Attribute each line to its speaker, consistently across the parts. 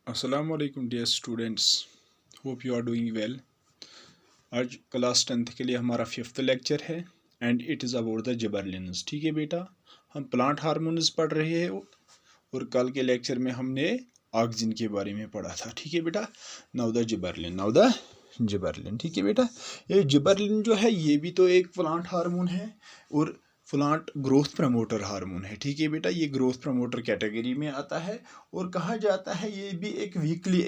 Speaker 1: Assalamu alaikum dear students, hope you are doing well। आज class 10th के लिए हमारा 5th लेक्चर है and it is about the gibberellins. ठीक है बेटा, हम प्लांट हार्मोन्स पढ़ रहे हैं और कल के लेक्चर में हमने ऑक्सिन के बारे में पढ़ा था। ठीक है बेटा, नाउ द जिबरलिन। ठीक है बेटा, ये जिबरलिन जो है ये भी तो एक प्लांट हार्मोन है और प्लांट ग्रोथ प्रमोटर हार्मोन है। ठीक है बेटा, ये ग्रोथ प्रमोटर कैटेगरी में आता है और कहा जाता है ये भी एक वीकली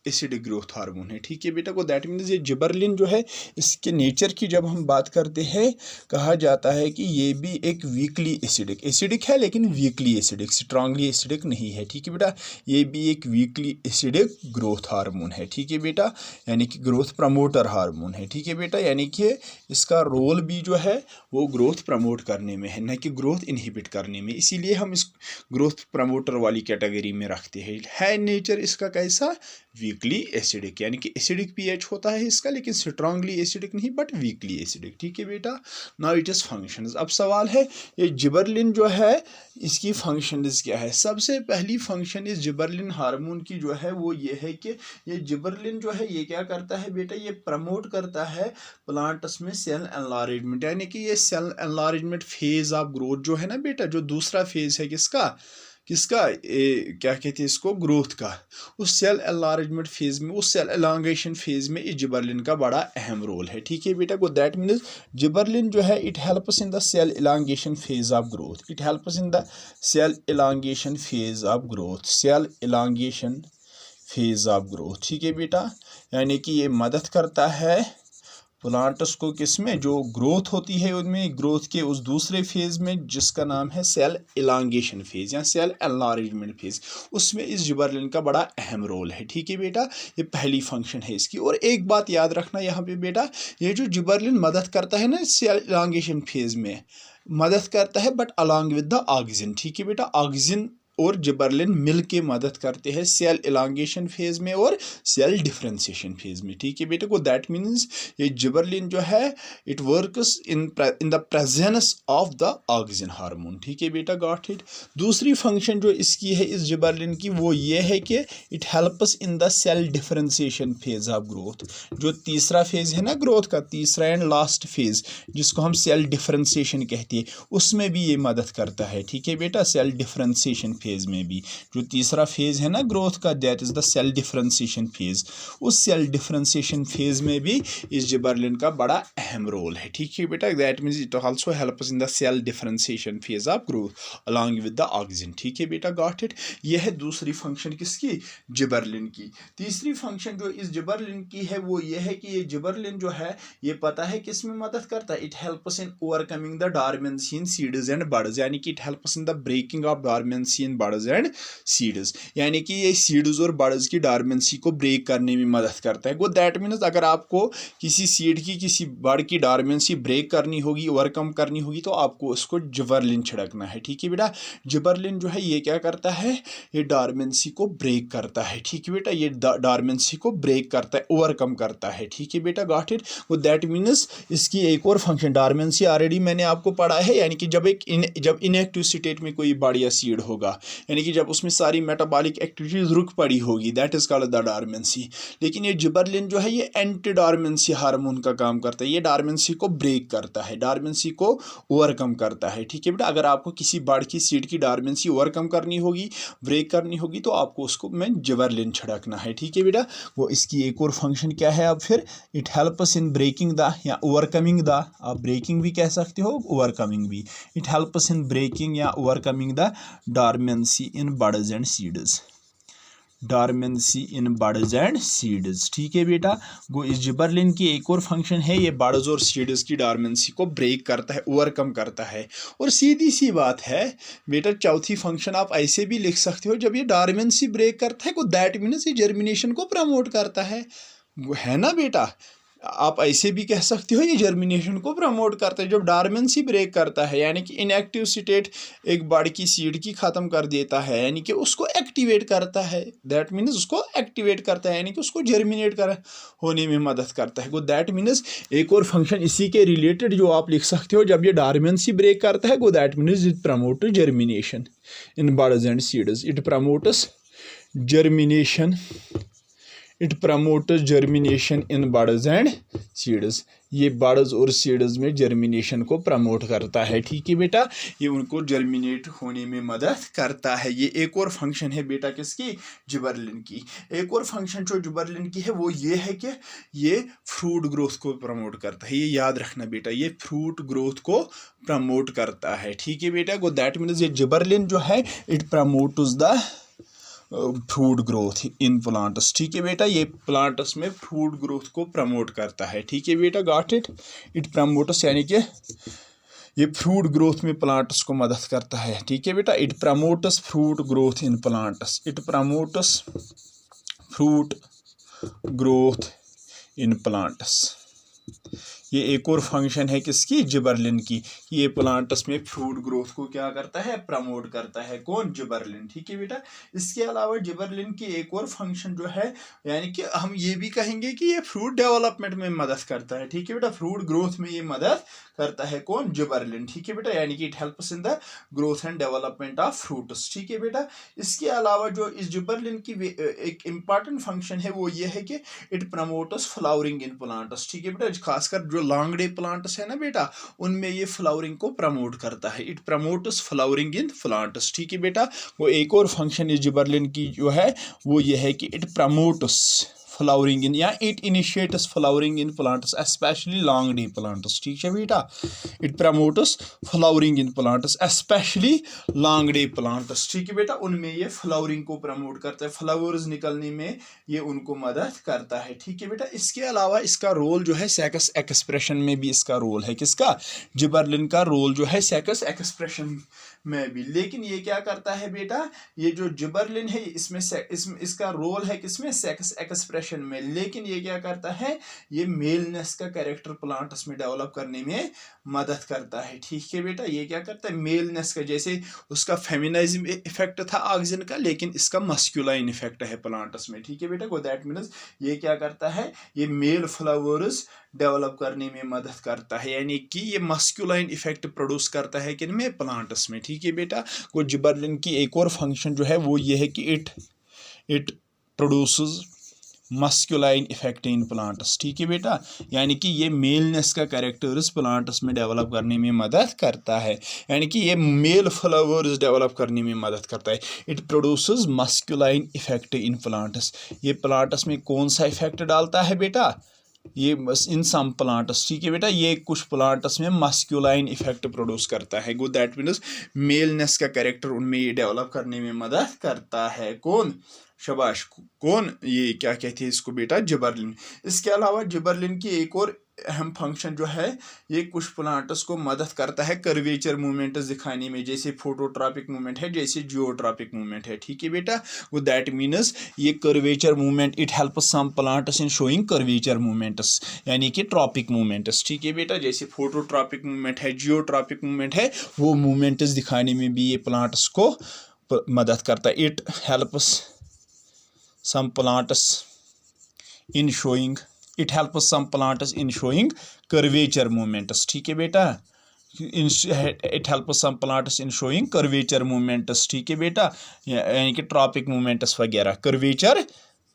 Speaker 1: एसिडिक ग्रोथ हार्मोन है। ठीक है बेटा, को दैट मीन्स ये जिबरलिन जो है इसके नेचर की जब हम बात करते हैं कहा जाता है कि ये भी एक वीकली एसिडिक है, लेकिन वीकली एसिडिक, स्ट्रांगली एसिडिक नहीं है। ठीक है बेटा, ये भी एक वीकली एसिडिक ग्रोथ हार्मोन है। ठीक है बेटा, यानी कि ग्रोथ प्रमोटर हार्मोन है। ठीक है बेटा, यानी कि इसका रोल भी जो है वो ग्रोथ प्रमोट करने में है, न कि ग्रोथ इनहिबिट करने में, इसीलिए हम इस ग्रोथ प्रमोटर वाली कैटेगरी में रखते हैं। है नेचर इसका कैसा, वीकली एसिडिक, यानी कि एसिडिक पीएच होता है इसका, लेकिन स्ट्रांगली एसिडिक नहीं बट वीकली एसिडिक। ठीक है बेटा, नाउ इट इज फंक्शंस। अब सवाल है ये जिबरलिन जो है इसकी फंक्शंस क्या है। सबसे पहली फंक्शन इस जिबरलिन हार्मोन की जो है वो ये है कि ये जिबरलिन जो है ये क्या करता है बेटा, ये प्रमोट करता है प्लांट्स में सेल एनलार्जमेंट, यानी कि ये cell enlargement phase of growth जो है ना बेटा, जो दूसरा फेज है किसका क्या कहते हैं इसको, ग्रोथ का, उस सेल एनलार्जमेंट फेज में, उस सेल एलांगेशन फेज में इस जिबरलिन का बड़ा अहम रोल है। ठीक है बेटा, को दैट मीन्स जिबरलिन जो है it helps in the cell elongation phase of growth, it helps in the cell elongation phase of growth, cell elongation phase of growth. ठीक है बेटा, यानी कि ये मदद करता है प्लांट्स को किसमें, जो ग्रोथ होती है उनमें, ग्रोथ के उस दूसरे फेज में जिसका नाम है सेल एलांगेशन फेज या सेल एनलार्जमेंट फेज, उसमें इस जिबरलिन का बड़ा अहम रोल है। ठीक है बेटा, ये पहली फंक्शन है इसकी। और एक बात याद रखना यहाँ पे बेटा, ये जो जिबरलिन मदद करता है ना सेल एलांगेशन फेज में, मदद करता है but along with the auxin. ठीक है बेटा, ऑक्सिन और जिबरलिन मिल के मदद करते हैं सेल एलांगेशन फेज में और सेल डिफरेंशिएशन फेज में। ठीक है बेटे, को दैट मीन्स ये जिबरलिन जो है it works in the presence of the auxin hormone. ठीक है बेटा, गॉट इट। दूसरी फंक्शन जो इसकी है इस जिबरलिन की वो ये है कि it helps in the cell differentiation phase of growth, जो तीसरा फेज है ना ग्रोथ का, तीसरा एंड लास्ट फेज जिसको हम सेल डिफरेंशिएशन कहते हैं, उसमें भी ये मदद करता है। ठीक है बेटा, सेल डिफरेंशिएशन फेज में भी, जो तीसरा फेज है ना ग्रोथ का, that is the cell differentiation phase, उस सेल डिफरेंशिएशन फेज में भी इस जिबरलिन का बड़ा अहम रोल है। ठीक है बेटा, that means it also helps in the cell differentiation phase of growth along with the auxin. ठीक है बेटा, गॉट इट। यह है दूसरी फंक्शन किसकी, जिबरलिन की। तीसरी फंक्शन जो इस जिबरलिन की है वो ये है कि ये जिबरलिन जो है ये पता है किस में मदद करता है, it helps in overcoming the dormancy in seeds and buds, यानी कि it helps in the breaking of dormancy buds and seeds, यानी कि ये सीड्स और बड्स की डॉर्मेंसी को ब्रेक करने में मदद करता है। वो दैट मीन्स अगर आपको किसी सीड की किसी बड की डॉर्मेंसी ब्रेक करनी होगी, ओवरकम करनी होगी, तो आपको उसको जिबरलिन छिड़कना है। ठीक है बेटा, जिबरलिन जो है ये क्या करता है, ये डॉर्मेंसी को ब्रेक करता है। ठीक है बेटा, ये डॉर्मेंसी को ब्रेक करता है, ओवरकम करता है। ठीक है बेटा, गॉट इट। वो दैट मीन्स इसकी एक और फंक्शन, डॉर्मेंसी ऑलरेडी मैंने आपको पढ़ा है, यानी कि जब इनएक्टिव स्टेट में कोई बड या सीड होगा, यानी कि जब उसमें सारी मेटाबॉलिक एक्टिविटीज रुक पड़ी होगी, that is called the dormancy. लेकिन ये जिबरलिन जो है ये एंटी डॉर्मेंसी हार्मोन का काम करता है, ये डॉर्मेंसी को ब्रेक करता है, डॉर्मेंसी को ओवरकम करता है। ठीक है बेटा, अगर आपको किसी बर्ड की सीड की डॉर्मेंसी ओवरकम करनी होगी, ब्रेक करनी होगी, तो आपको उसको में जिबरलिन छिड़कना है। ठीक है बेटा, वो इसकी एक और फंक्शन क्या है, अब फिर it helps in breaking the या ओवरकमिंग द, आप ब्रेकिंग भी कह सकते हो ओवरकमिंग भी, इट हेल्प्स इन ब्रेकिंग या overcoming the dormancy in buds and seeds, dormancy in buds and seeds. ठीक है बेटा, वो इस जिबरलिन की एक और फंक्शन है, ये बड्स और सीड्स की डॉर्मेंसी को ब्रेक करता है, ओवरकम करता है। और सीधी सी बात है बेटा, चौथी फंक्शन आप ऐसे भी लिख सकते हो, जब ये डॉर्मेंसी ब्रेक करता है, को दैट मीन्स ये जर्मिनेशन को प्रमोट करता है ना बेटा। आप ऐसे भी कह सकते हो ये जर्मिनेशन को प्रमोट करता है, जब डॉर्मेंसी ब्रेक करता है, यानी कि इनएक्टिव स्टेट एक बड़ की सीड की ख़त्म कर देता है, यानी कि उसको एक्टिवेट करता है, दैट मीन्स उसको एक्टिवेट करता है, यानी कि उसको जर्मिनेट कर होने में मदद करता है। वो दैट मीन्स एक और फंक्शन इसी के रिलेटेड जो आप लिख सकते हो, जब ये डॉर्मेंसी ब्रेक करता है, वो that means it promote germination in buds and seeds, it promotes germination, it promotes germination in buds and seeds. ये बड्स और सीड्स में जर्मिनेशन को प्रमोट करता है। ठीक है बेटा, ये उनको जर्मिनेट होने में मदद करता है। ये एक और फंक्शन है बेटा किसकी, जिबरेलिन की। एक और फंक्शन जो जिबरेलिन की है वो ये है कि ये फ्रूट ग्रोथ को प्रमोट करता है। ये याद रखना बेटा, ये फ्रूट ग्रोथ को प्रमोट करता है। ठीक है बेटा, गो दैट मीन्स ये जिबरेलिन जो है it promotes the fruit growth in plants. ठीक है बेटा, ये प्लांट्स में फ्रूट ग्रोथ को प्रमोट करता है। ठीक है बेटा, गॉट इट। इट प्रमोट्स यानी कि ये फ्रूट ग्रोथ में प्लांट्स को मदद करता है। ठीक है बेटा, it promotes fruit growth in plants, it promotes fruit growth in plants. ये एक और फंक्शन है किसकी, जिबरेलिन की। ये प्लांट्स में फ्रूट ग्रोथ को क्या करता है, प्रमोट करता है। कौन, जिबरेलिन। ठीक है बेटा, इसके अलावा जिबरेलिन की एक और फंक्शन जो है, यानी कि हम ये भी कहेंगे कि ये फ्रूट डेवलपमेंट में मदद करता है। ठीक है बेटा, फ्रूट ग्रोथ में ये मदद करता है। कौन, जिबरेलिन। ठीक है बेटा, यानी कि it helps in the growth and development of fruits. ठीक है बेटा, इसके अलावा जो इस जिबरेलिन की एक इंपॉर्टेंट फंक्शन है वो ये है कि it promotes flowering in plants. ठीक है बेटा, खासकर जो लॉन्ग डे प्लांट्स है ना बेटा, उनमें ये फ्लावरिंग को प्रमोट करता है। It promotes flowering in plants. ठीक है बेटा, वो एक और फंक्शन इस जिबरेलिन की जो है वो ये है कि इट प्रमोट्स फ्लावरिंग इन, या it initiates flowering in plants specially long day plants. ठीक है बेटा, it promotes flowering in plants specially long day plants. ठीक है बेटा, उनमें ये फ्लावरिंग को प्रमोट करता है, फ्लावर्स निकलने में ये उनको मदद करता है। ठीक है बेटा, इसके अलावा इसका रोल जो है सेक्स एक्सप्रेशन में भी इसका रोल है। किसका, जिबरेलिन का रोल जो है सेक्स एक्सप्रेशन में भी। लेकिन ये क्या करता है बेटा, ये जो जिबरेलिन है इसमें इसका रोल है किसमें, सेक्स एक्सप्रेशन में। लेकिन ये क्या करता है, ये मेलनेस का कैरेक्टर प्लांट्स में डेवलप करने में मदद करता है। ठीक है बेटा, ये क्या करता है, मेलनेस का, जैसे उसका फेमिनिज्म इफेक्ट था ऑक्सिजन का, लेकिन इसका मस्कुलाइन इफेक्ट है प्लांट्स में। ठीक है बेटा, को दैट मीन्स ये क्या करता है, ये मेल फ्लावर्स डेवलप करने में मदद करता है, यानी कि ये मस्कुलाइन इफेक्ट प्रोड्यूस करता है किन में, प्लांट्स में। ठीक है बेटा, को जिबरेलिन की एक और फंक्शन जो है वो ये है कि it produces masculine effect in plants. ठीक है बेटा, यानी कि ये मेलनेस का कैरेक्टर्स प्लांट्स में डेवलप करने में मदद करता है, यानी कि ये मेल फ्लावर्स डेवलप करने में मदद करता है। It produces masculine effect in plants. ये प्लांट्स में कौन सा इफेक्ट डालता है बेटा, ये इन सम प्लांट्स। ठीक है बेटा, ये कुछ प्लांट्स में मस्कुलाइन इफेक्ट प्रोड्यूस करता है। गो दैट मीन्स मेलनेस का कैरेक्टर उनमें ये डेवलप करने में मदद करता है। कौन, शाबाश, कौन, ये क्या कहते हैं इसको बेटा, जिबरेलिन। इसके अलावा जिबरेलिन की एक और अहम फंक्शन जो है, ये कुछ प्लांट्स को मदद करता है कर्वेचर मूवमेंट्स दिखाने में, जैसे फोटोट्रॉपिक मूवमेंट है, जैसे जियोट्रॉपिक मूवमेंट है। ठीक है बेटा, वो दैट मीन्स ये curvature movement it helps some plants in showing curvature movements, यानी कि ट्रॉपिक मूवमेंट्स। ठीक है बेटा, जैसे फोटोट्रॉपिक मूवमेंट है, जियोट्रॉपिक मूवमेंट है, वो मूवमेंट्स दिखाने में भी ये प्लांट्स को मदद करता है। It helps some plants in showing, it helps some plants in showing curvature movements। ठीक है बेटा, it helps some plants in showing curvature movements। ठीक है बेटा, यानी कि ट्रॉपिक मूवमेंट्स वगैरह, कर्वेचर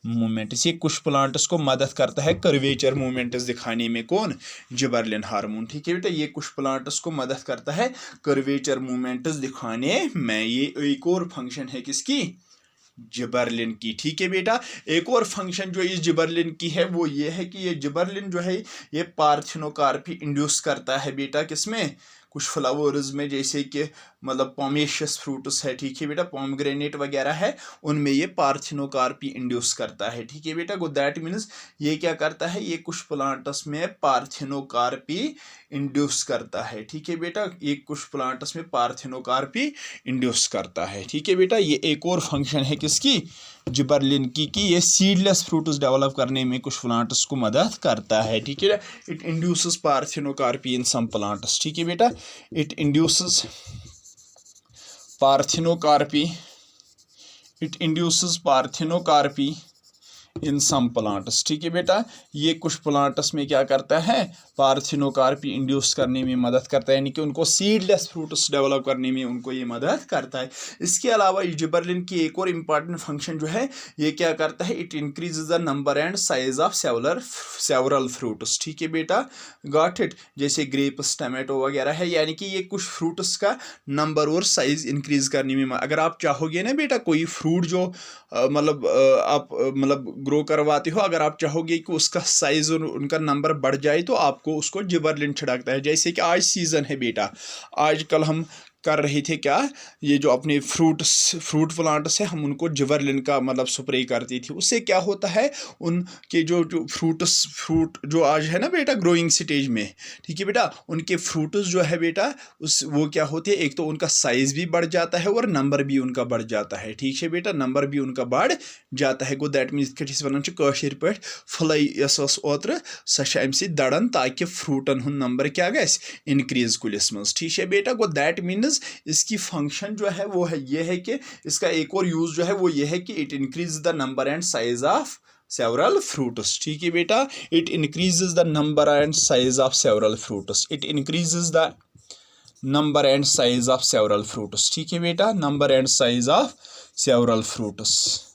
Speaker 1: मूवमेंट्स, ये कुछ प्लांट्स को मदद करता है कर्वेचर मूवमेंट्स दिखाने में। कौन, जिबरेलिन हार्मोन। ठीक है बेटा, ये कुछ प्लांट्स को मदद करता है कर्वेचर मूवमेंट्स दिखाने में। ये एक और फंक्शन है किसकी, जिबरेलिन की। ठीक है बेटा, एक और फंक्शन जो इस जिबरेलिन की है वो ये है कि ये जिबरेलिन जो है ये पार्थिनोकार्पी इंड्यूस करता है बेटा, किसमें, कुछ फ्लावर्स में, जैसे कि मतलब पोमेशियस फ्रूट्स है। ठीक है बेटा, पोमग्रेनेट वगैरह है, उनमें ये पार्थिनोकार्पी इंड्यूस करता है। ठीक है बेटा, गो दैट मीन्स ये क्या करता है, ये कुछ प्लांट्स में पार्थिनोकार्पी इंड्यूस करता है। ठीक है बेटा, ये कुछ प्लांट्स में पार्थिनोकार्पी इंड्यूस करता है। ठीक है बेटा, ये एक और फंक्शन है किसकी, जिबरेलिन की, कि ये सीडलेस फ्रूट्स डेवलप करने में कुछ प्लांट्स को मदद करता है। ठीक है, it induces parthenocarpy in some plants. ठीक है बेटा, it induces parthenocarpy, it induces parthenocarpy in some plants, ठीक है बेटा। ये कुछ प्लांट्स में क्या करता है, पार्थिनोकार्पी इंड्यूस करने में मदद करता है, यानी कि उनको सीडलेस फ्रूट्स डेवलप करने में उनको ये मदद करता है। इसके अलावा जिबरलिन की एक और इम्पॉर्टेंट फंक्शन जो है, ये क्या करता है, it increases the number and size of several fruits, ठीक है बेटा, गॉट इट। जैसे ग्रेप्स, टमाटो वगैरह है, यानी कि ये कुछ फ्रूट्स का नंबर और साइज इंक्रीज करने में, अगर आप चाहोगे ना बेटा कोई फ्रूट जो मतलब आप मतलब ग्रो करवाते हो, अगर आप चाहोगे कि उसका साइज और उनका नंबर बढ़ जाए तो आपको उसको जिबरलिन छिड़कता है। जैसे कि आज सीजन है बेटा, आजकल हम कर रहे थे क्या, ये जो अपने फ्रूट प्लांट्स है, हम उनको जिबरलिन का मतलब स्प्रे करती थी। उससे क्या होता है, उनके जो फ्रूट जो आज है ना बेटा ग्रोइंग स्टेज में, ठीक है बेटा, उनके फ्रूट्स जो है बेटा वो क्या होते हैं, एक तो उनका साइज भी बढ़ जाता है और नंबर भी उनका बढ़ जाता है, ठीक है बेटा, नंबर भी उनका बढ़ जाता है। गो दैट मीन्स कटिस वनान कशर पे फ्लाई ओत्र सह अम दड़न, ताकि फ्रूटन हुंद नंबर क्या गस इनक्रीज कुलिस मज, ठीक है बेटा। गो दैट मीन्स इसकी फंक्शन जो है वो है ये है कि इसका एक और यूज जो है वो ये है कि it increase the number and size of several fruits, ठीक है बेटा, it increases the number and size of several fruits, it increases the number and size of several fruits, ठीक है बेटा, number and size of several fruits,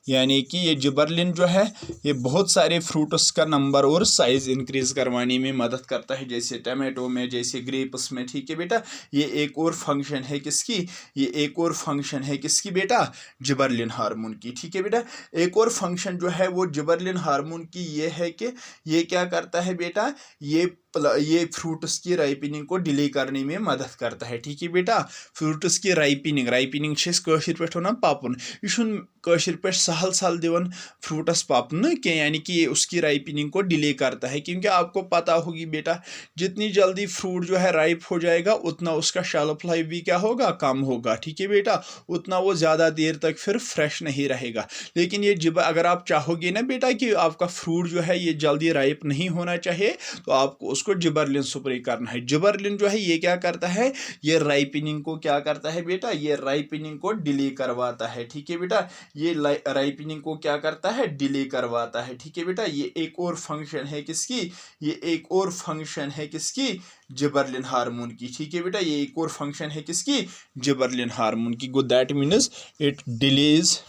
Speaker 1: यानी कि ये gibberellin जो है ये बहुत सारे फ्रूट्स का नंबर और साइज इंक्रीज करवाने में मदद करता है, जैसे टमाटो में, जैसे ग्रेप्स में, ठीक है बेटा। ये एक और फंक्शन है किसकी, ये एक और फंक्शन है किसकी बेटा, जिबरलिन हार्मोन की, ठीक है बेटा। एक और फंक्शन जो है वो जिबरलिन हार्मोन की ये है कि ये क्या करता है बेटा, ये फ्रूट्स की राइपनिंग को डिले करने में मदद करता है, ठीक है बेटा। फ्रूट्स की राइपनिंग कशर पे वन पपन, यह कशर पे सहल सहल दिवन फ्रूटस पपन के, यानी कि ये उसकी राइपनिंग को डिले करता है, क्योंकि आपको पता होगी बेटा जितनी जल्दी फ्रूट जो है राइप हो जाएगा उतना उसका शेल्फ लाइफ भी क्या होगा, कम होगा, ठीक है बेटा, उतना वो ज़्यादा देर तक फिर फ्रेश नहीं रहेगा। लेकिन ये अगर आप चाहोगे ना बेटा कि आपका फ्रूट जो है ये जल्दी राइप नहीं होना चाहिए, तो आपको उसको जिबरलिन स्प्रे करना है। जिबरलिन जो है ये क्या करता है, ये राइपनिंग को क्या करता है बेटा, ये राइपनिंग को डिले करवाता है, ठीक है बेटा, ये राइपनिंग को क्या करता है, डिले करवाता है, ठीक है बेटा। ये एक और फंक्शन है किसकी, ये एक और फंक्शन है किसकी, जिबरलिन हार्मोन की, ठीक है बेटा, ये एक और फंक्शन है किसकी, जिबरलिन हार्मोन की। गो that means it delays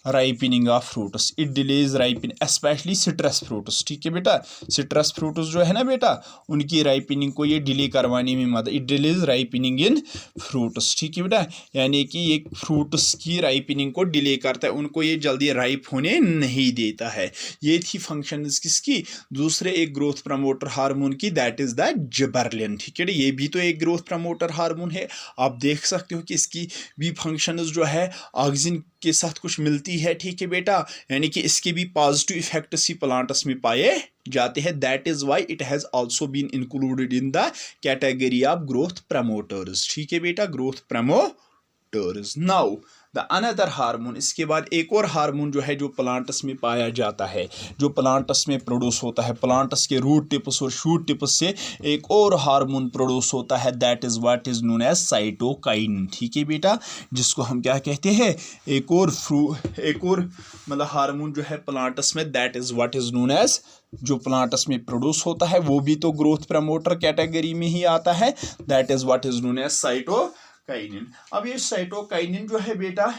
Speaker 1: ripening of fruits, it delays ripening specially citrus fruits, ठीक है बेटा, सिट्रस फ्रूट्स जो है ना बेटा उनकी राइपनिंग को ये डिले करवाने में मदद, it delays ripening in fruits, ठीक है बेटा, यानी कि ये फ्रूट्स की राइपनिंग को डिले करता है, उनको ये जल्दी राइप होने नहीं देता है। ये थी फंक्शन किसकी, दूसरे एक ग्रोथ प्रमोटर हार्मोन की, दैट इज द जिबरलिन, ठीक है, ये भी तो एक ग्रोथ प्रमोटर हार्मोन है। आप देख सकते हो कि इसकी भी फंक्शंस जो है ऑक्सीजन के साथ कुछ मिलती है, ठीक है बेटा, यानी कि इसके भी पॉजिटिव इफेक्ट्स ही प्लांट्स में पाए जाते हैं। That is why it has also been included in the category of growth promoters, ठीक है बेटा, growth promoters. Now the another hormone, इसके बाद एक और हार्मोन जो है जो प्लांट्स में पाया जाता है, जो प्लांट्स में प्रोड्यूस होता है, प्लांट्स के रूट टिप्स और शूट टिप्स से एक और हार्मोन प्रोड्यूस होता है, that is what is known as cytokinin, ठीक है बेटा, जिसको हम क्या कहते हैं, एक और मतलब हार्मोन जो है प्लांट्स में, that is what is known as, जो प्लांट्स में प्रोड्यूस होता है वो भी तो ग्रोथ प्रमोटर कैटेगरी में ही आता है, that is what is known as cytokinin. अब ये साइटोकाइनिन जो है बेटा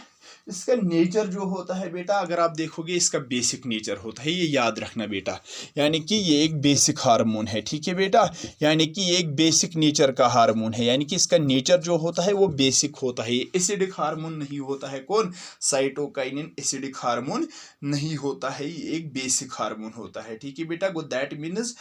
Speaker 1: इसका नेचर जो होता है बेटा, अगर आप देखोगे इसका बेसिक नेचर होता है, ये याद रखना बेटा, यानी कि ये एक बेसिक हार्मोन है, ठीक है बेटा, यानी कि ये एक बेसिक नेचर का हार्मोन है, यानी कि इसका नेचर जो होता है वो बेसिक होता है, ये एसिडिक हार्मोन नहीं होता है। कौन, साइटोकाइनिन एसिडिक हार्मोन नहीं होता है, ये एक बेसिक हार्मोन होता है, ठीक है बेटा। गो दैट मीन्स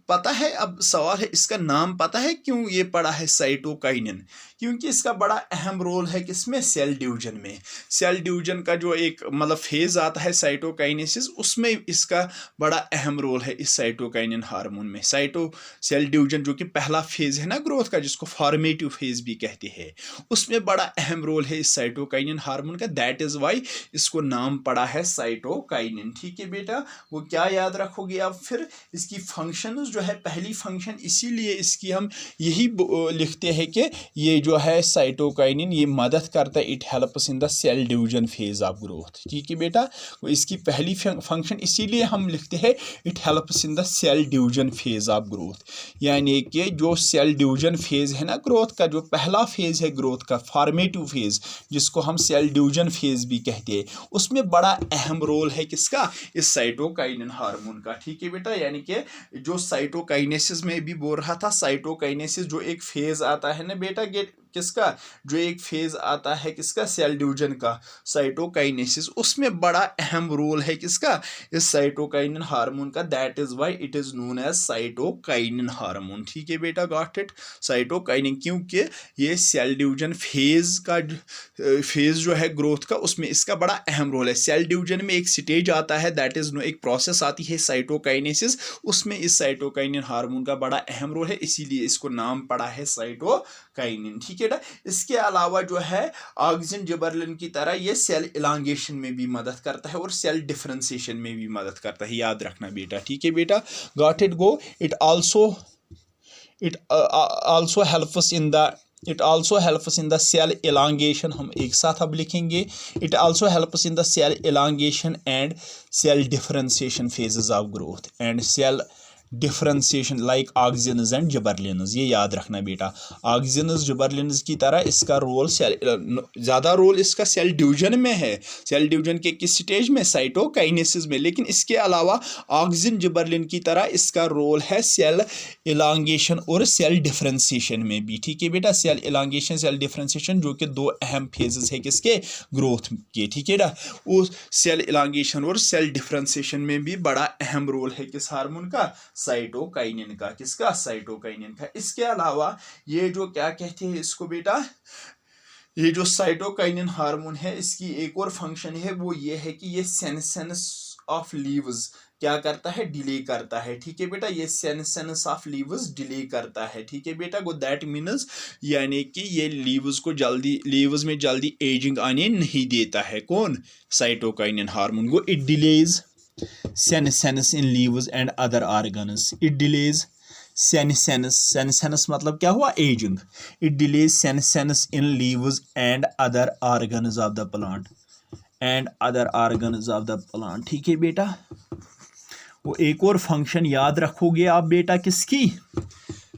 Speaker 1: पता है, अब सवाल है इसका नाम पता है क्यों ये पड़ा है साइटोकाइनिन, क्योंकि इसका बड़ा अहम रोल है किसमें, सेल डिवीजन में। सेल डिवीजन का जो एक मतलब फेज आता है साइटोकाइनेसिस, उसमें इसका बड़ा अहम रोल है इस साइटोकाइनिन हार्मोन में। सेल डिवीजन जो कि पहला फेज है ना ग्रोथ का, जिसको फॉर्मेटिव फेज भी कहते हैं, उसमें बड़ा अहम रोल है इस साइटोकाइनिन हार्मोन का, दैट इज वाई इसको नाम पड़ा है साइटोकाइनिन, ठीक है बेटा। वो क्या याद रखोगे आप, फिर इसकी फंक्शन जो है पहली फंक्शन, इसीलिए इसकी हम यही लिखते हैं कि ये जो है साइटोकाइनिन ये मदद करता है, it helps in the cell division phase of growth. ठीक है बेटा, इसकी पहली फंक्शन इसीलिए हम लिखते हैं it helps in the cell division phase of growth, यानी कि जो सेल डिवीजन फेज है ना ग्रोथ का, जो पहला फेज है ग्रोथ का, फॉर्मेटिव फेज, जिसको हम सेल डिवीजन फेज भी कहते हैं, उसमें बड़ा अहम रोल है किसका, इस साइटोकाइनिन हार्मोन का। ठीक है बेटा, यानी कि जो साइटोकाइनेसिस में भी बोल रहा था, साइटोकाइनेसिस जो एक फेज आता है ना बेटा, किसका, जो एक फेज आता है किसका, सेल डिवीजन का, साइटोकाइनेसिस, उसमें बड़ा अहम रोल है किसका, इस साइटोकाइनिन हार्मोन का। That is why it is known as cytokinin hormone. ठीक है बेटा, गॉट इट, साइटोकाइनिन, क्योंकि ये सेल डिवीजन फेज का फेज जो है ग्रोथ का, उसमें इसका बड़ा अहम रोल है। सेल डिवीजन में एक स्टेज आता है, दैट इज एक प्रोसेस आती है साइटोकाइनेसिस, उसमें इस साइटोकाइनिन हार्मोन का बड़ा अहम रोल है, इसीलिए इसको नाम पड़ा है साइटोकाइनिन। ठीक है ना। इसके अलावा जो है ऑक्सिन जिबरलिन की तरह ये सेल इलांगेशन में भी मदद करता है और सेल डिफरेंशिएशन में भी मदद करता है, याद रखना बेटा। ठीक है बेटा, got it, go. It also helps in the cell elongation, हम एक साथ अब लिखेंगे, it also helps in the cell elongation and cell differentiation phases of growth and cell differentiation like auxins and gibberellins, ये याद रखना बेटा। ऑक्सिन्स जिबरलिन्स की तरह इसका रोल ज़्यादा रोल इसका सेल डिवीजन में है। सेल डिवीजन के किस स्टेज में, साइटोकाइनेसिस में, लेकिन इसके अलावा ऑक्सिन जिबरलिन की तरह इसका रोल है सेल इलांगेशन और सेल डिफरेंशिएशन में भी। ठीक है बेटा, सेल इलांगेशन, सेल डिफरेंशिएशन, जो कि दो अहम फेजेस है किसके, ग्रोथ के। ठीक है ना, उस सेल इलांगेशन और सेल डिफरेंशिएशन में भी बड़ा अहम रोल है किस हार्मोन का, साइटोकाइनिन का। किसका, साइटोकाइनिन का। इसके अलावा ये जो क्या कहते हैं इसको बेटा, ये जो साइटोकाइनिन हार्मोन है, इसकी एक और फंक्शन है, वो ये है कि ये सेंसेस ऑफ लीव्स क्या करता है, डिले करता है। ठीक है बेटा, ये सेंसेस ऑफ लीव्स डिले करता है। ठीक है बेटा, गो दैट मीन्स यानी कि ये लीव्स में जल्दी एजिंग आने नहीं देता है। कौन, cytokinin hormone. Go it delays senescence in leaves and other organs. It delays senescence मतलब क्या हुआ, aging. It delays senescence in leaves and other organs of the plant. ठीक है बेटा, वो एक और फंक्शन याद रखोगे आप बेटा किसकी,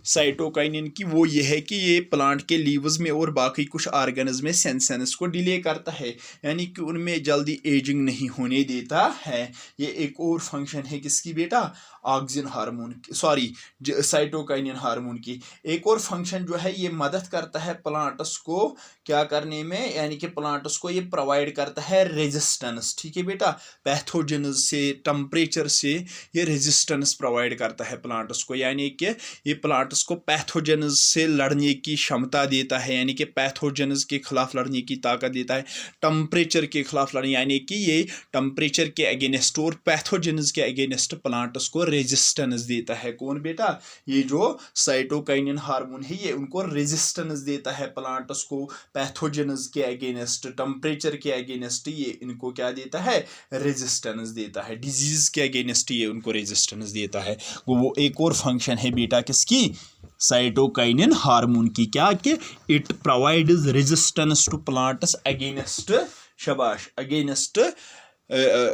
Speaker 1: साइटोकाइनिन की, वो ये है कि ये प्लांट के लीव्स में और बाकी कुछ ऑर्गन्स में सेंसेस को डिले करता है, यानी कि उनमें जल्दी एजिंग नहीं होने देता है। ये एक और फंक्शन है किसकी बेटा, auxin hormone, sorry cytokinin hormone की। एक और फंक्शन जो है, ये मदद करता है प्लांट्स को क्या करने में, यानी कि प्लांट्स को ये प्रोवाइड करता है रेजिस्टेंस। ठीक है बेटा, पैथोजेन्स से, टेम्परेचर से ये रेजिस्टेंस प्रोवाइड करता है प्लांट्स को, यानी कि ये प्लांट्स को पैथोजेन्स से लड़ने की क्षमता देता है, यानी कि पैथोजेन्स के खिलाफ लड़ने की ताकत देता है, टेम्परेचर के खिलाफ लड़ने, यानी कि ये टेम्परेचर के अगेंस्ट और पैथोजेन्स के अगेंस्ट प्लांट्स को रेजिस्टेंस देता है। कौन बेटा, ये जो साइटोकाइनिन हार्मोन है, ये उनको रेजिस्टेंस देता है प्लांट्स को, पैथोजेन्स के अगेंस्ट, टेम्परेचर के अगेंस्ट ये इनको क्या देता है, रेजिस्टेंस देता है, डिजीज के अगेंस्ट ये उनको रेजिस्टेंस देता है। वो एक और फंक्शन है बेटा किसकी, साइटोकाइनिन हार्मोन की, क्या कि it provides resistance to plants against, शाबाश, against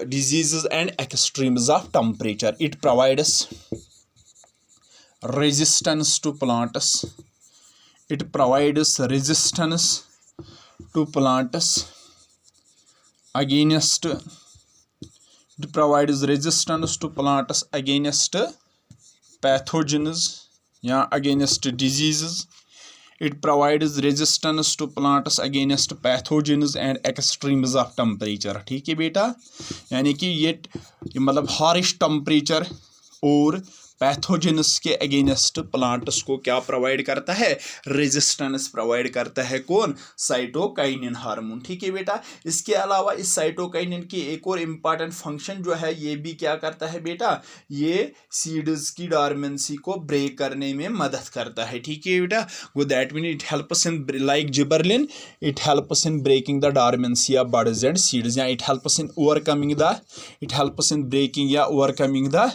Speaker 1: diseases and extremes of temperature. It provides resistance to plants. It provides resistance to plants against. It provides resistance to plants against pathogens, या against diseases. It provides resistance to plants against pathogens and extremes of temperature. ठीक है बेटा, यानी कि ये मतलब Harish temperature और pathogens के अगेंस्ट प्लांट्स को क्या प्रोवाइड करता है, रेजिस्टेंस प्रोवाइड करता है। कौन, साइटोकाइनिन हार्मोन। ठीक है बेटा, इसके अलावा इस साइटोकाइनिन की एक और इम्पॉर्टेंट फंक्शन जो है, ये भी क्या करता है बेटा, ये सीड्स की डॉर्मेंसी को ब्रेक करने में मदद करता है। ठीक है बेटा, वो that mean it helps in, like gibberellin, it helps in breaking the dormancy of buds and seeds, या it helps in overcoming the, it helps in breaking या overcoming the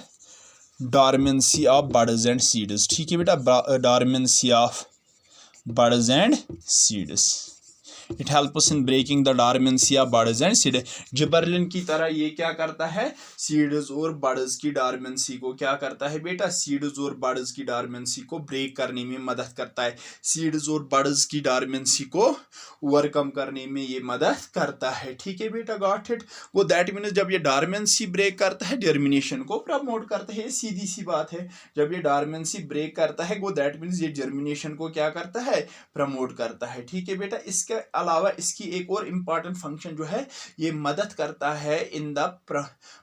Speaker 1: dormancy of buds and seeds. ठीक है बेटा, dormancy of buds and seeds, it helps in breaking the dormancy of buds and seed. Gibberellin की तरह ये क्या करता है, सीड्स और बड्स की डॉर्मेंसी को क्या करता है बेटा, सीड्स और बड्स की डॉर्मेंसी को ब्रेक करने में मदद करता है, सीड्स और बड्स की डॉर्मेंसी को ओवरकम करने में ये मदद करता है। ठीक है बेटा, गॉट इट। वो दैट मीन्स जब ये डॉर्मेंसी ब्रेक करता है जर्मिनेशन को प्रमोट करता है, सीधी सी बात है। जब ये डॉर्मेंसी ब्रेक करता है वो दैट मीन्स ये जर्मिनेशन को क्या करता है, प्रमोट करता है। ठीक है बेटा, इसके अलावा इसकी एक और इम्पॉर्टेंट फंक्शन जो है, ये मदद करता है in the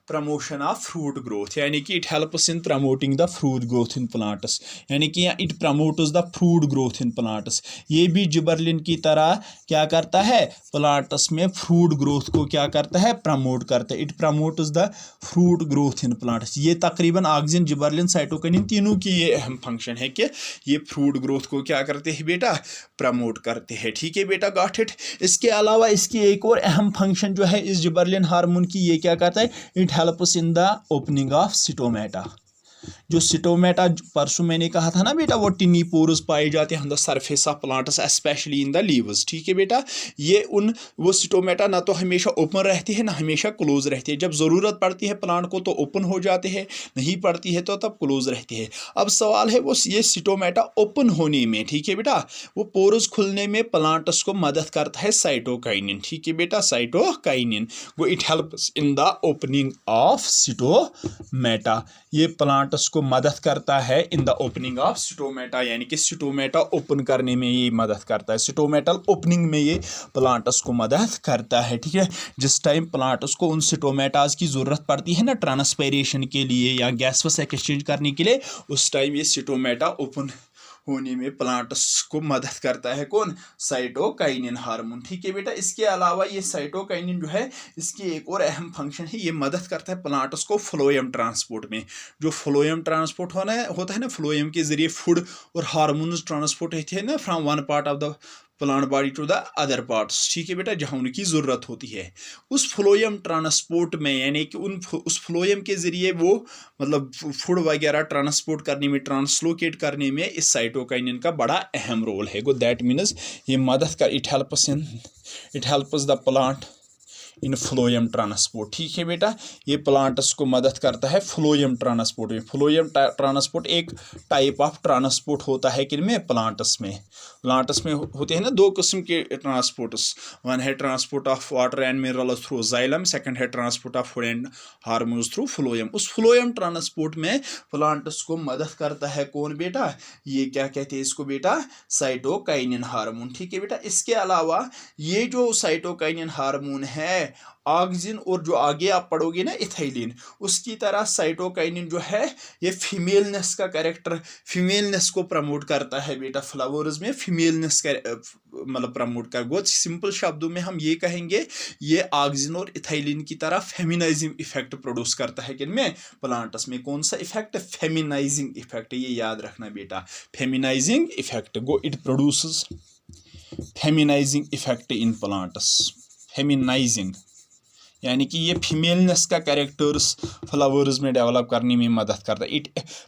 Speaker 1: promotion of fruit growth, यानी कि it helps in promoting the fruit growth in plants, यानी कि it promotes the fruit growth in plants. ये भी जिबरलिन की तरह क्या करता है, प्लांट्स में फ्रूट ग्रोथ को क्या करता है, प्रमोट करता है। It promotes the fruit growth in plants. ये तकरीबन ऑक्सिन, जिबरलिन, साइटोकिनिन तीनों की ये अहम फंक्शन है कि ये फ्रूट ग्रोथ को क्या करते हैं बेटा, प्रमोट करते हैं। ठीक है बेटा, गॉट इट। इसके अलावा इसकी एक और अहम फंक्शन जो है इस जिबरलिन हार्मोन की, ये क्या करता है, it helps in the opening of stomata. जो स्टोमेटा परसों मैंने कहा था ना बेटा, वो टिनी पोर्स पाए जाते हैं the surface of plants specially in the leaves. ठीक है बेटा, ये वो स्टोमेटा ना तो हमेशा ओपन रहती है ना हमेशा क्लोज रहती है। जब ज़रूरत पड़ती है प्लांट को तो ओपन हो जाते हैं, नहीं पड़ती है तो तब क्लोज रहती है। अब सवाल है वो ये स्टोमेटा ओपन होने में, ठीक है बेटा, वो पोर्स खुलने में प्लांट्स को मदद करता है साइटोकाइनिन। ठीक है बेटा, साइटोकाइनिन वो it helps in the opening of stomata. ये प्लांट्स को मदद करता है in the opening of stomata, यानी कि स्टोमेटा ओपन करने में ये मदद करता है, स्टोमेटल ओपनिंग में ये प्लांट्स को मदद करता है। ठीक है, जिस टाइम प्लांट्स को उन स्टोमेटाज की ज़रूरत पड़ती है ना ट्रांसपायरेशन के लिए या गैसेस एक्सचेंज करने के लिए, उस टाइम ये स्टोमेटा ओपन होने में प्लांट्स को मदद करता है कौन, साइटोकाइनिन हार्मोन। ठीक है बेटा, इसके अलावा ये साइटोकाइनिन जो है इसकी एक और अहम फंक्शन है, ये मदद करता है प्लांट्स को फ्लोएम ट्रांसपोर्ट में। जो फ्लोएम ट्रांसपोर्ट होता है ना, फ्लोएम के जरिए फूड और हार्मोन्स ट्रांसपोर्ट होते हैं ना from one part of the plant body to the other parts. ठीक है बेटा, जहाँ उनकी ज़रूरत होती है उस फ्लोएम ट्रांसपोर्ट में, यानी कि उस फ्लोएम के ज़रिए वो मतलब फूड वगैरह ट्रांसपोर्ट करने में, ट्रांसलोकेट करने में इस साइटोकाइनिन का बड़ा अहम रोल है। गो दैट मीन्स ये मदद कर, it helps the plant in phloem transport. ठीक है बेटा, ये प्लांट्स को मदद करता है फ्लोएम ट्रांसपोर्ट में। फ्लोएम ट्रांसपोर्ट एक टाइप ऑफ ट्रांसपोर्ट होता है किनमें, प्लांट्स में। प्लांट्स में होते हैं ना दो किस्म के ट्रांसपोर्ट्स, वन है transport of water and minerals through xylem, second है transport of food and hormones through phloem. उस फ्लोएम ट्रांसपोर्ट में प्लांट्स को मदद करता है कौन बेटा, ये क्या कहते हैं इसको बेटा, साइटोकाइनिन हार्मोन। ठीक है बेटा, इसके अलावा ये जो साइटोकाइनिन हार्मोन है ऑक्सिन और जो आगे आप पढ़ोगे ना इथाइलिन, उसकी तरह साइटोकाइनिन जो है ये फीमेलनेस का कैरेक्टर, फीमेलनेस को प्रमोट करता है बेटा। फ्लावर्स में फीमेलनेस का मतलब प्रमोट कर, बहुत सिंपल शब्दों में हम ये कहेंगे ये ऑक्सिन और इथाइलिन की तरह फेमिनाइजिंग इफेक्ट प्रोड्यूस करता है किनमें, प्लांट्स में। कौन सा इफेक्ट, फेमिनाइजिंग इफेक्ट, ये याद रखना बेटा, feminising effect. Go it produces feminising effect in plants, feminising यानी कि ये फीमेलनेस का कैरेक्टर्स फ्लावर्स में डेवलप करने में मदद करता है। It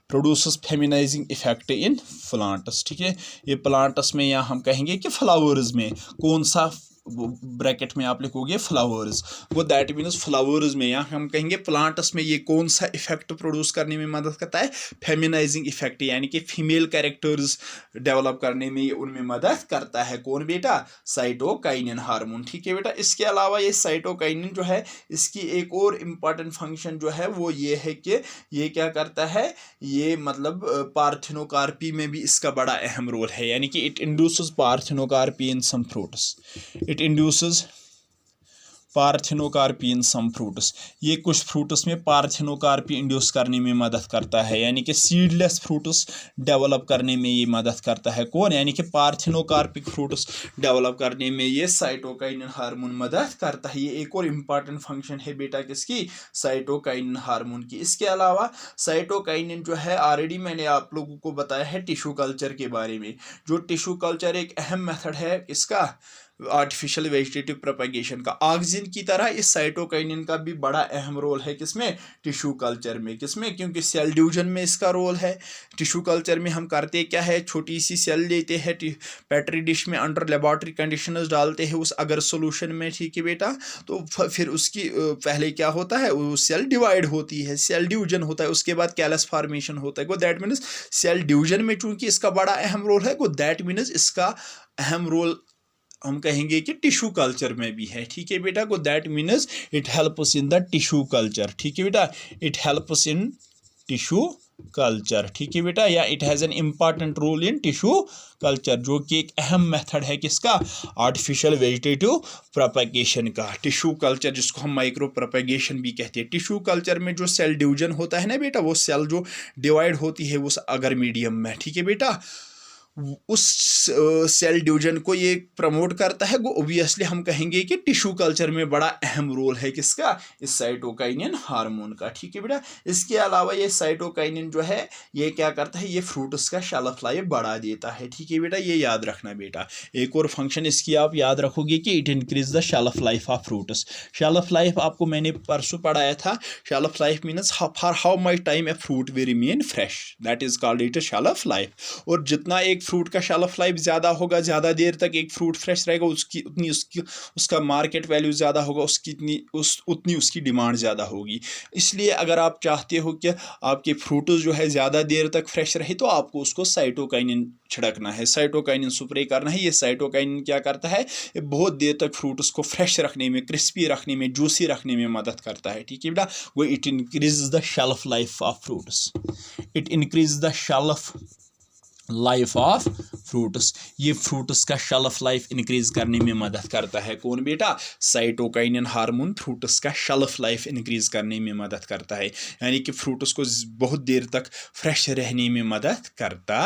Speaker 1: produces feminising effect in plants. ठीक है, ये प्लांट्स में या हम कहेंगे कि फ्लावर्स में कौन सा, ब्रैकेट में आप लिखोगे फ्लावर्स, वो दैट मीन्स फ्लावर्स में, या हम कहेंगे प्लांट्स में ये कौन सा इफेक्ट प्रोड्यूस करने में मदद करता है, फेमिनाइजिंग इफेक्ट, यानी कि फीमेल कैरेक्टर्स डेवलप करने में उनमें मदद करता है कौन बेटा, साइटोकाइनिन हार्मोन। ठीक है बेटा, इसके अलावा ये साइटोकाइनिन जो है इसकी एक और इम्पॉर्टेंट फंक्शन जो है वो ये है कि ये क्या करता है, ये मतलब पार्थेनोकार्पी में भी इसका बड़ा अहम रोल है, यानी कि it induces parthenocarpy in some fruits, it induces parthenocarpy in some fruits. ये कुछ फ्रूट्स में पार्थेनोकार्पी इंड्यूस करने में मदद करता है, यानी कि सीडलेस फ्रूट्स डेवलप करने में ये मदद करता है कौन, यानी कि पार्थेनोकार्पिक फ्रूट्स डेवलप करने में ये साइटोकाइनिन हार्मोन मदद करता है। ये एक और इम्पॉर्टेंट फंक्शन है बेटा किसकी, साइटोकाइनिन हार्मोन की। इसके अलावा साइटोकाइनिन जो है ऑलरेडी मैंने आप लोगों को बताया है टिश्यू कल्चर के बारे में। जो टिश्यू कल्चर एक अहम मेथड है इसका आर्टिफिशियल वेजिटेटिव प्रोपेगेशन का। ऑक्सिन की तरह इस साइटोकाइनिन का भी बड़ा अहम रोल है किसमें, टिश्यू कल्चर में। किसमें, क्योंकि सेल डिवीजन में इसका रोल है। टिश्यू कल्चर में हम करते क्या है, छोटी सी सेल लेते हैं, पेट्री डिश में अंडर लेबोरेटरी कंडीशंस डालते हैं उस अगर सोल्यूशन में, ठीक है बेटा। तो फिर उसकी पहले क्या होता है, वो सेल डिवाइड होती है, सेल डिवीजन होता है, उसके बाद कैलस फॉर्मेशन होता है। So that means cell division में चूंकि इसका बड़ा अहम रोल है, गो दैट मीन्स इसका अहम रोल हम कहेंगे कि टिश्यू कल्चर में भी है, ठीक है बेटा। So that means it helps in the tissue culture, ठीक है बेटा, it helps in tissue culture, ठीक है बेटा, या it has an important role in tissue culture, जो कि एक अहम मेथड है किसका, आर्टिफिशियल वेजिटेटिव प्रोपेगेशन का। टिश्यू कल्चर जिसको हम माइक्रो प्रोपेगेशन भी कहते हैं। टिश्यू कल्चर में जो सेल डिवीजन होता है ना बेटा, वो सेल जो डिवाइड होती है उस अगर मीडियम में, ठीक है बेटा, उस सेल डिवीजन को ये प्रमोट करता है। वो ओबियसली हम कहेंगे कि टिश्यू कल्चर में बड़ा अहम रोल है किसका, इस साइटोकाइनिन हार्मोन का, ठीक है बेटा। इसके अलावा ये साइटोकाइनिन जो है ये क्या करता है, ये फ्रूट्स का शेल्फ लाइफ बढ़ा देता है, ठीक है बेटा, ये याद रखना बेटा। एक और फंक्शन इसकी आप याद रखोगे कि it increase the shelf life of fruits. Shelf life आपको मैंने परसों पढ़ाया था, shelf life means for how much time a fruit will remain fresh, that is called it shelf life. और जितना एक फ्रूट का शेल्फ लाइफ ज़्यादा होगा, ज़्यादा देर तक एक फ्रूट फ्रेश रहेगा, उसका मार्केट वैल्यू ज़्यादा होगा, उतनी उसकी डिमांड ज़्यादा होगी। इसलिए अगर आप चाहते हो कि आपके फ्रूट्स जो है ज़्यादा देर तक फ्रेश रहे, तो आपको उसको साइटोकाइनिन छिड़कना है, साइटोकाइनिन स्प्रे करना है। ये साइटोकाइनिन क्या करता है, ये बहुत देर तक फ्रूट्स को फ्रेश रखने में, क्रिस्पी रखने में, जूसी रखने में मदद करता है, ठीक है बेटा। वो it increase the shelf life of fruits, it increase the shelf life of fruits. ये फ्रूट्स का शेल्फ लाइफ इंक्रीज करने में मदद करता है। कौन बेटा, साइटोकाइनिन हार्मोन फ्रूट्स का शेल्फ लाइफ इंक्रीज करने में मदद करता है, यानी कि फ्रूट्स को बहुत देर तक फ्रेश रहने में मदद करता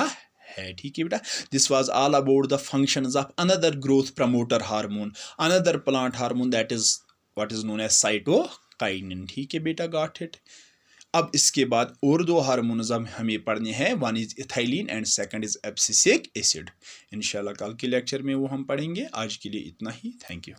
Speaker 1: है, ठीक है बेटा। This was all about the functions of another growth promoter hormone, another plant hormone, that is what is known as cytokinin, ठीक है बेटा, गॉट इट। अब इसके बाद और दो हार्मोन्स हमें पढ़ने हैं, one is ethylene and second is abscisic acid. इंशाल्लाह कल के लेक्चर में वो हम पढ़ेंगे। आज के लिए इतना ही, थैंक यू।